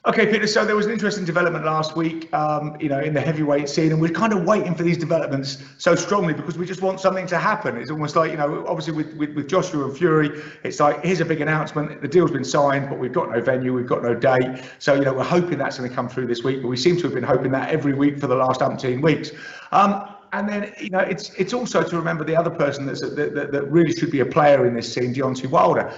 Okay, Peter, so there was an interesting development last week, in the heavyweight scene, and we're kind of waiting for these developments so strongly because we just want something to happen. It's almost like, obviously with Joshua and Fury, it's like, here's a big announcement, the deal's been signed, but we've got no venue, we've got no date. So, we're hoping that's going to come through this week, but we seem to have been hoping that every week for the last umpteen weeks. And then, it's also to remember the other person that really should be a player in this scene, Deontay Wilder.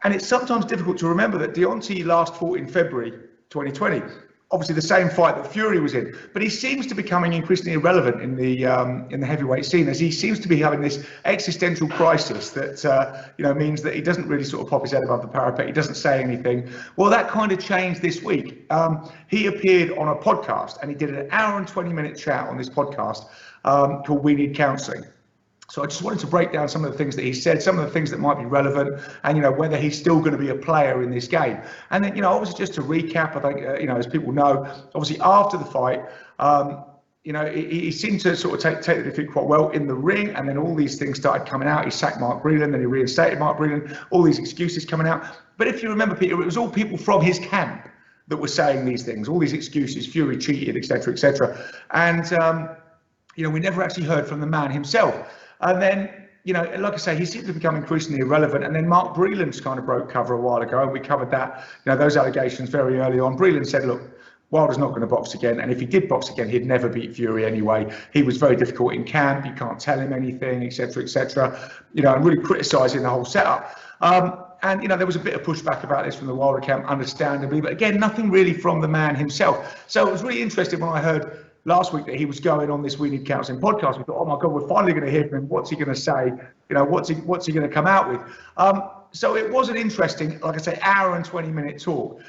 And it's sometimes difficult to remember that Deontay last fought in February 2020, obviously the same fight that Fury was in, but he seems to be becoming increasingly irrelevant in the heavyweight scene, as he seems to be having this existential crisis that means that he doesn't really sort of pop his head above the parapet. He doesn't say anything. Well, that kind of changed this week. He appeared on a podcast, and he did an hour and 20-minute chat on this podcast called We Need Counselling. So I just wanted to break down some of the things that he said, some of the things that might be relevant, and whether he's still going to be a player in this game. And then obviously, just to recap, I think as people know, obviously after the fight, he seemed to sort of take the defeat quite well in the ring, and then all these things started coming out. He sacked Mark Breland, then he reinstated Mark Breland, all these excuses coming out. But if you remember, Peter, it was all people from his camp that were saying these things, all these excuses, Fury cheated, etc., etc. And we never actually heard from the man himself. And then, like I say, he seemed to become increasingly irrelevant. And then Mark Breland's kind of broke cover a while ago, and we covered that, those allegations very early on. Breland said, look, Wilder's not going to box again, and if he did box again, he'd never beat Fury anyway. He was very difficult in camp. You can't tell him anything, etc., etc. And really criticising the whole setup. And there was a bit of pushback about this from the Wilder camp, understandably, but again, nothing really from the man himself. So it was really interesting when I heard last week that he was going on this We Need Counselling podcast. We thought, oh my God, we're finally going to hear from him. What's he going to say? What's he going to come out with? So it was an interesting, like I say, hour and 20-minute talk.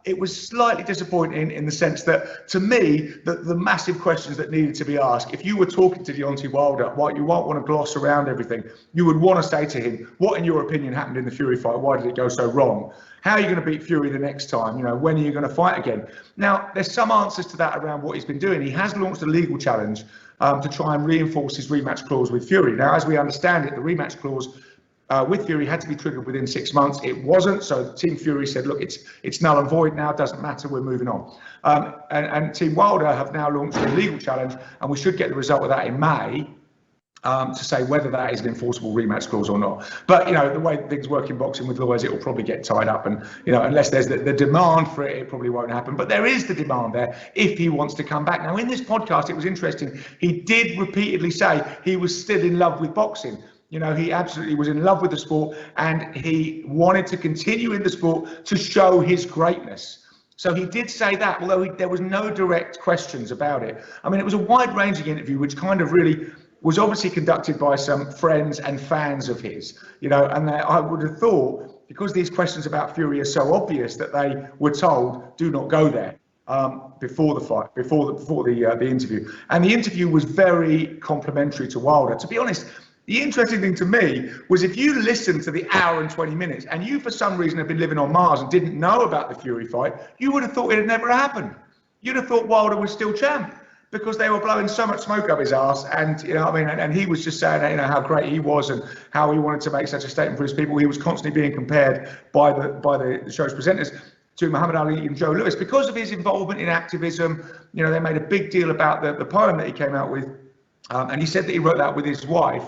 It was slightly disappointing in the sense that, to me, the massive questions that needed to be asked, if you were talking to Deontay Wilder, you won't want to gloss around everything. You would want to say to him, what, in your opinion, happened in the Fury fight? Why did it go so wrong? How are you going to beat Fury the next time? When are you going to fight again? Now, there's some answers to that around what he's been doing. He has launched a legal challenge to try and reinforce his rematch clause with Fury. Now, as we understand it, the rematch clause with Fury had to be triggered within 6 months. It wasn't, so Team Fury said, look, it's null and void now, doesn't matter, we're moving on. And Team Wilder have now launched a legal challenge, and we should get the result of that in May, to say whether that is an enforceable rematch clause or not. But the way things work in boxing with lawyers, it will probably get tied up, and unless there's the demand for it, it probably won't happen. But there is the demand there if he wants to come back. Now, in this podcast, it was interesting. He did repeatedly say he was still in love with boxing. He absolutely was in love with the sport, and he wanted to continue in the sport to show his greatness. So he did say that, although there was no direct questions about it. I mean, it was a wide-ranging interview, which kind of really was obviously conducted by some friends and fans of his, and I would have thought, because these questions about Fury are so obvious, that they were told, do not go there before the fight, before the interview. And the interview was very complimentary to Wilder. To be honest, the interesting thing to me was, if you listen to the hour and 20 minutes and you for some reason have been living on Mars and didn't know about the Fury fight, you would have thought it had never happened. You'd have thought Wilder was still champ, because they were blowing so much smoke up his ass, and and he was just saying how great he was and how he wanted to make such a statement for his people. He was constantly being compared by the show's presenters to Muhammad Ali and Joe Louis because of his involvement in activism. They made a big deal about the poem that he came out with, and he said that he wrote that with his wife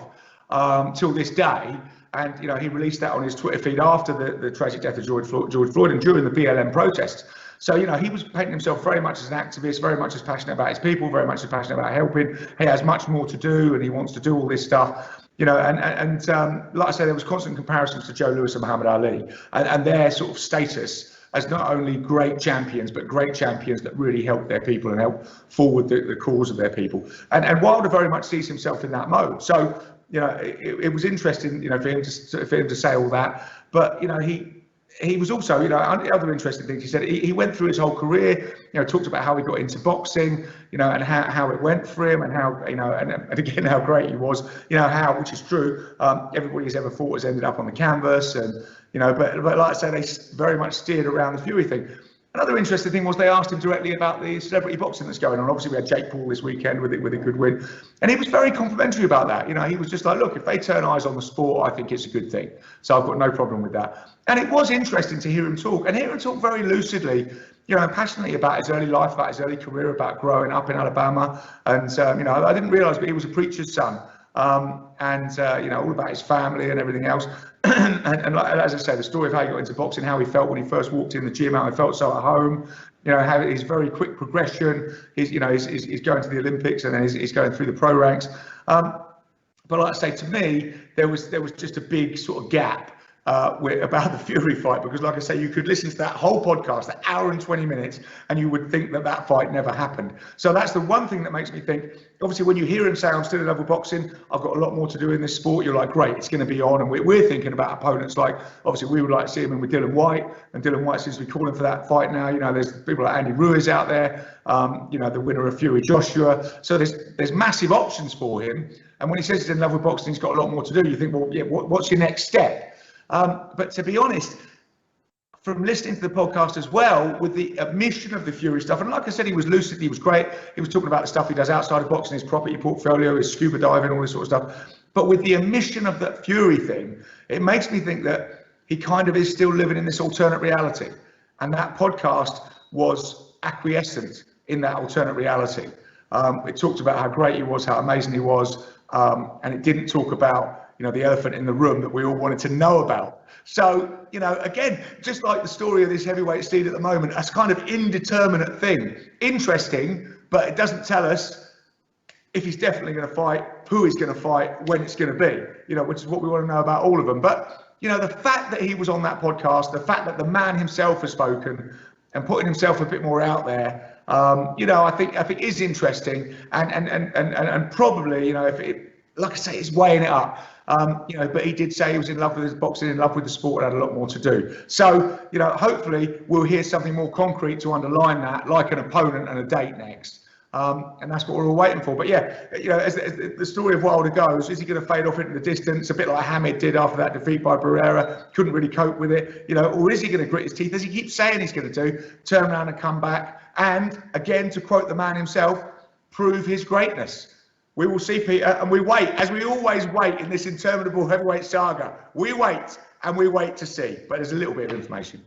till this day. And he released that on his Twitter feed after the tragic death of George Floyd and during the BLM protests. So, he was painting himself very much as an activist, very much as passionate about his people, very much as passionate about helping. He has much more to do, and he wants to do all this stuff, and like I said, there was constant comparisons to Joe Louis and Muhammad Ali, and their sort of status as not only great champions, but great champions that really help their people and help forward the cause of their people. And Wilder very much sees himself in that mode. So, it was interesting, for him to say all that, but he was also, other interesting things. He said he went through his whole career, talked about how he got into boxing, and how it went for him, and how, and again, how great he was, how, which is true, everybody who's ever fought has ended up on the canvas, and, but like I say, they very much steered around the Fury thing. Another interesting thing was they asked him directly about the celebrity boxing that's going on. Obviously, we had Jake Paul this weekend with a good win, and he was very complimentary about that. You know, he was just like, look, if they turn eyes on the sport, I think it's a good thing. So I've got no problem with that. And it was interesting to hear him talk, and hear him talk very lucidly, you know, and passionately about his early life, about his early career, about growing up in Alabama. And you know, I didn't realise, but he was a preacher's son. You know, all about his family and everything else. and as I say, the story of how he got into boxing, how he felt when he first walked in the gym, how he felt so at home, you know, how his very quick progression, he's going to the Olympics and then he's going through the pro ranks. But like I say, to me, there was just a big sort of gap about the Fury fight, because like I say, you could listen to that whole podcast, that hour and 20 minutes, and you would think that fight never happened. So that's the one thing that makes me think, obviously when you hear him say, I'm still in love with boxing, I've got a lot more to do in this sport, you're like, great, it's going to be on. And we're thinking about opponents like, obviously we would like to see him in with Dylan White, and Dylan White seems to be calling for that fight now. You know, there's people like Andy Ruiz out there, you know, the winner of Fury Joshua. So there's massive options for him. And when he says he's in love with boxing, he's got a lot more to do. You think, well, yeah, what's your next step? But to be honest, from listening to the podcast as well, with the admission of the Fury stuff, and like I said, he was lucid, he was great. He was talking about the stuff he does outside of boxing, his property portfolio, his scuba diving, all this sort of stuff. But with the admission of that Fury thing, it makes me think that he kind of is still living in this alternate reality. And that podcast was acquiescent in that alternate reality. It talked about how great he was, how amazing he was, and it didn't talk about, you know, the elephant in the room that we all wanted to know about. So, you know, again, just like the story of this heavyweight steed at the moment, that's kind of indeterminate thing. Interesting, but it doesn't tell us if he's definitely going to fight, who he's going to fight, when it's going to be, you know, which is what we want to know about all of them. But, you know, the fact that he was on that podcast, the fact that the man himself has spoken and putting himself a bit more out there, you know, I think is interesting, and probably, you know, if it, like I say, it's weighing it up. You know, but he did say he was in love with his boxing, in love with the sport, and had a lot more to do. So, you know, hopefully we'll hear something more concrete to underline that, like an opponent and a date next. And that's what we're all waiting for. But yeah, you know, as the story of Wilder goes, is he going to fade off into the distance, a bit like Hamid did after that defeat by Barrera? Couldn't really cope with it, you know, or is he going to grit his teeth, as he keeps saying he's going to do, turn around and come back, and again, to quote the man himself, prove his greatness? We will see, Peter, and we wait, as we always wait in this interminable heavyweight saga. We wait and we wait to see, but there's a little bit of information.